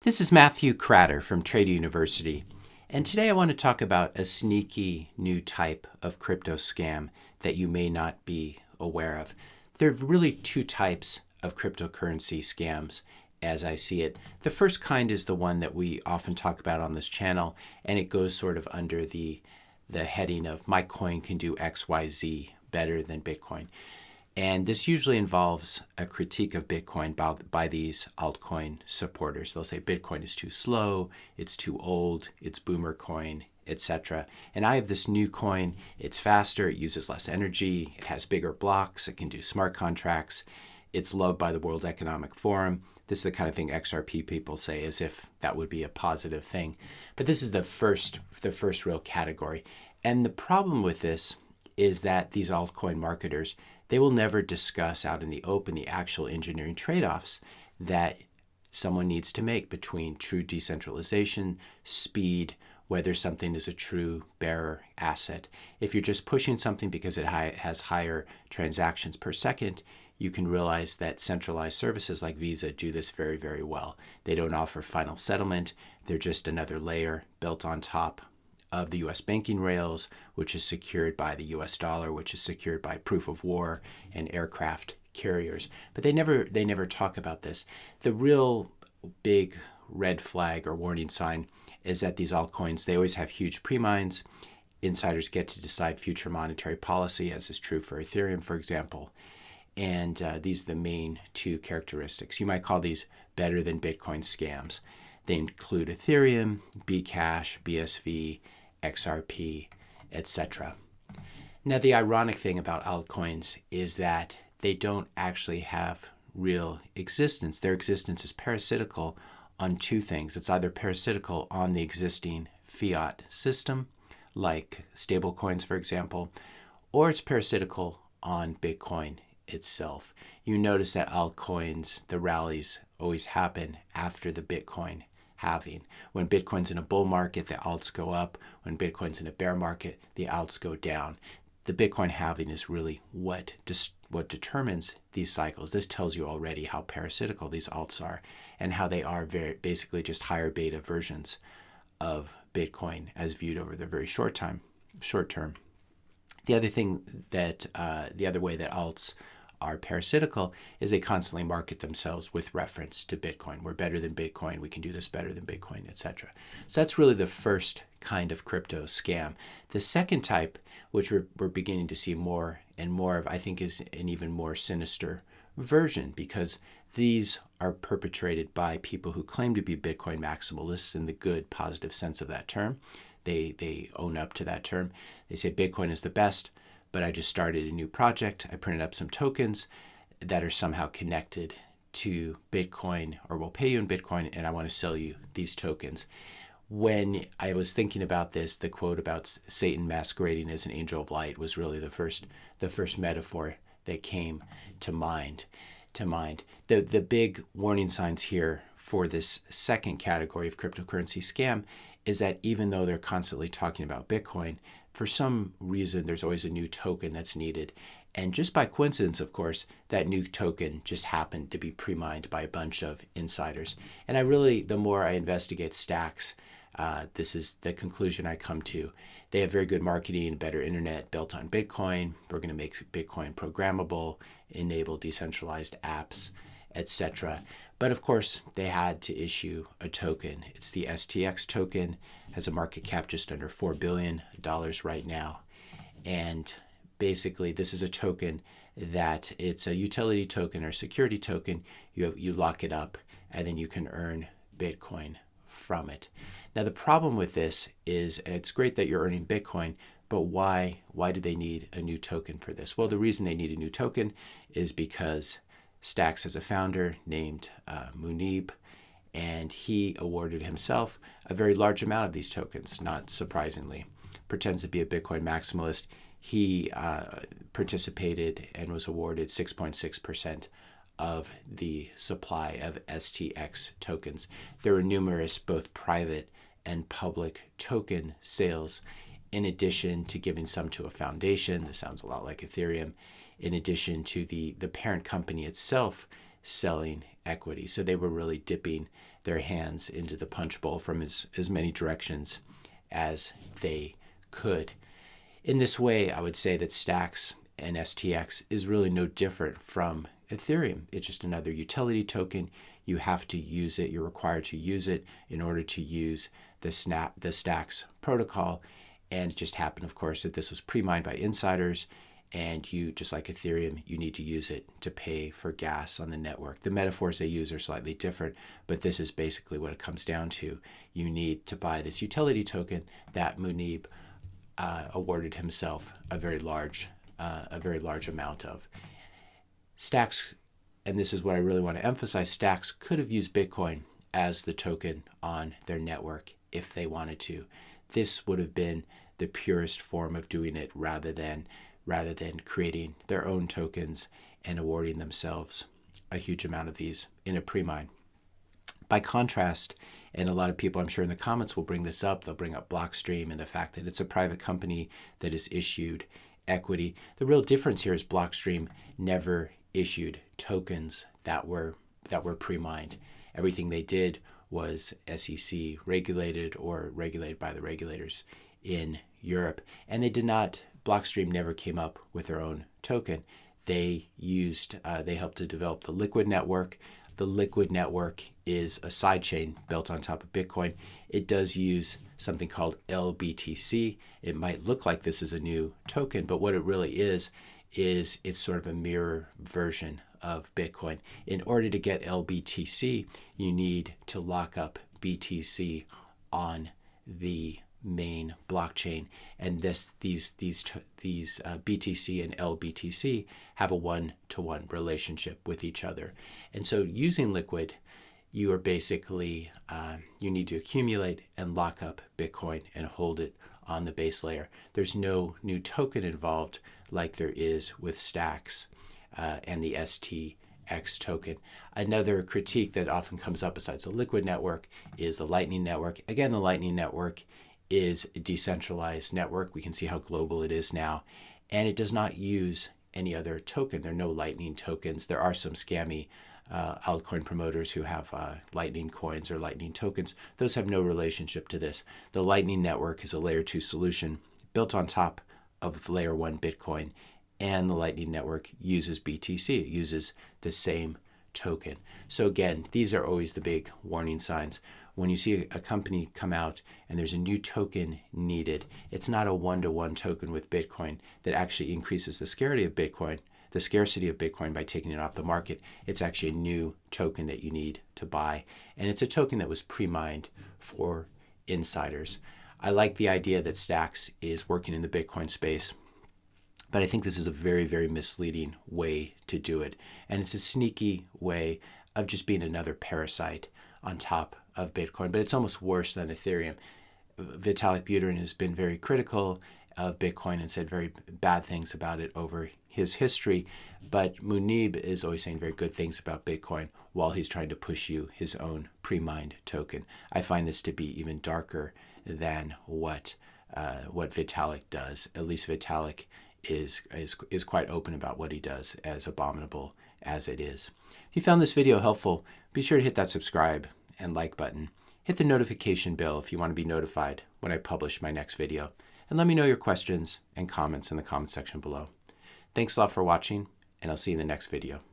This is Matthew Cratter from Trader University, and today I want to talk about a sneaky new type of crypto scam that you may not be aware of. There are really two types of cryptocurrency scams as I see it. The first kind is the one that we often talk about on this channel, and it goes sort of under the heading of my coin can do XYZ better than Bitcoin. And this usually involves a critique of Bitcoin by these altcoin supporters. They'll say Bitcoin is too slow, it's too old, it's boomer coin, etc. And I have this new coin, it's faster, it uses less energy, it has bigger blocks, it can do smart contracts, it's loved by the World Economic Forum. This is the kind of thing XRP people say as if that would be a positive thing. But this is the first real category. And the problem with this is that these altcoin marketers, they will never discuss out in the open the actual engineering trade-offs that someone needs to make between true decentralization, speed, whether something is a true bearer asset. If you're just pushing something because it has higher transactions per second, you can realize that centralized services like Visa do this very, very well. They don't offer final settlement. They're just another layer built on top of the U.S. banking rails, which is secured by the U.S. dollar, which is secured by proof of war and aircraft carriers. But they never talk about this. The real big red flag or warning sign is that these altcoins, they always have huge pre-mines. Insiders get to decide future monetary policy, as is true for Ethereum, for example. And these are the main two characteristics. You might call these better than Bitcoin scams. They include Ethereum, Bcash, BSV, XRP, etc. Now, the ironic thing about altcoins is that they don't actually have real existence. Their existence is parasitical on two things. It's either parasitical on the existing fiat system, like stablecoins, for example, or it's parasitical on Bitcoin itself. You notice that altcoins, the rallies always happen after the Bitcoin halving. When Bitcoin's in a bull market, the alts go up. When Bitcoin's in a bear market, the alts go down. The Bitcoin halving is really what determines these cycles. This tells you already how parasitical these alts are and how they are basically just higher beta versions of Bitcoin as viewed over the very short term. The other thing that the other way that alts are parasitical is they constantly market themselves with reference to Bitcoin. We're better than Bitcoin. We can do this better than Bitcoin, etc. So that's really the first kind of crypto scam. The second type, which we're beginning to see more and more of, I think is an even more sinister version, because these are perpetrated by people who claim to be Bitcoin maximalists in the good, positive sense of that term. They own up to that term. They say Bitcoin is the best, but I just started a new project. I printed up some tokens that are somehow connected to Bitcoin or will pay you in Bitcoin, and I want to sell you these tokens. When I was thinking about this, the quote about Satan masquerading as an angel of light was really the first metaphor that came to mind. The big warning signs here for this second category of cryptocurrency scam is that even though they're constantly talking about Bitcoin, for some reason, there's always a new token that's needed. And just by coincidence, of course, that new token just happened to be pre-mined by a bunch of insiders. And the more I investigate Stacks, this is the conclusion I come to. They have very good marketing, better internet built on Bitcoin. We're going to make Bitcoin programmable, enable decentralized apps, etc. But of course, they had to issue a token. It's the STX token, has a market cap just under $4 billion right now. And basically, this is a token that it's a utility token or security token. You lock it up, and then you can earn Bitcoin from it. Now, the problem with this is, and it's great that you're earning Bitcoin, but why do they need a new token for this? Well, the reason they need a new token is because Stacks has a founder named Munib, and he awarded himself a very large amount of these tokens, not surprisingly. Pretends to be a Bitcoin maximalist. He participated and was awarded 6.6% of the supply of STX tokens. There were numerous both private and public token sales, in addition to giving some to a foundation. This sounds a lot like Ethereum. In addition to the parent company itself selling equity. So they were really dipping their hands into the punch bowl from as many directions as they could. In this way, I would say that Stacks and STX is really no different from Ethereum. It's just another utility token. You have to use it. You're required to use it in order to use the Stacks protocol. And it just happened, of course, that this was pre-mined by insiders. And you, just like Ethereum, you need to use it to pay for gas on the network. The metaphors they use are slightly different, but this is basically what it comes down to. You need to buy this utility token that Munib awarded himself a very large amount of. Stacks, and this is what I really want to emphasize, Stacks could have used Bitcoin as the token on their network if they wanted to. This would have been the purest form of doing it rather than creating their own tokens and awarding themselves a huge amount of these in a pre-mine. By contrast, and a lot of people I'm sure in the comments will bring this up, they'll bring up Blockstream and the fact that it's a private company that has issued equity. The real difference here is Blockstream never issued tokens that were pre-mined. Everything they did was SEC regulated or regulated by the regulators in Europe. And Blockstream never came up with their own token. They helped to develop the Liquid network. The Liquid network is a sidechain built on top of Bitcoin. It does use something called LBTC. It might look like this is a new token, but what it really is it's sort of a mirror version of Bitcoin. In order to get LBTC, you need to lock up BTC on the main blockchain, and these BTC and LBTC have a one-to-one relationship with each other. And so using Liquid, you are basically you need to accumulate and lock up Bitcoin and hold it on the base layer. There's no new token involved like there is with Stacks and the STX token. Another critique that often comes up besides the Liquid network is the Lightning network. Again, the Lightning network is a decentralized network. We can see how global it is now, and it does not use any other token. There are no Lightning tokens. There are some scammy altcoin promoters who have Lightning coins or Lightning tokens. Those have no relationship to this. The Lightning network is a layer 2 solution built on top of layer 1 Bitcoin, and the Lightning network uses BTC. It uses the same token. So again, these are always the big warning signs. When you see a company come out and there's a new token needed, it's not a one-to-one token with Bitcoin that actually increases the scarcity of Bitcoin by taking it off the market. It's actually a new token that you need to buy. And it's a token that was pre-mined for insiders. I like the idea that Stacks is working in the Bitcoin space, but I think this is a very, very misleading way to do it. And it's a sneaky way of just being another parasite on top of Bitcoin, but it's almost worse than Ethereum. Vitalik Buterin has been very critical of Bitcoin and said very bad things about it over his history, but Munib is always saying very good things about Bitcoin while he's trying to push you his own pre-mined token. I find this to be even darker than what Vitalik does. At least Vitalik is quite open about what he does, as abominable as it is. If you found this video helpful, be sure to hit that subscribe and like button. Hit the notification bell if you want to be notified when I publish my next video. And let me know your questions and comments in the comment section below. Thanks a lot for watching, and I'll see you in the next video.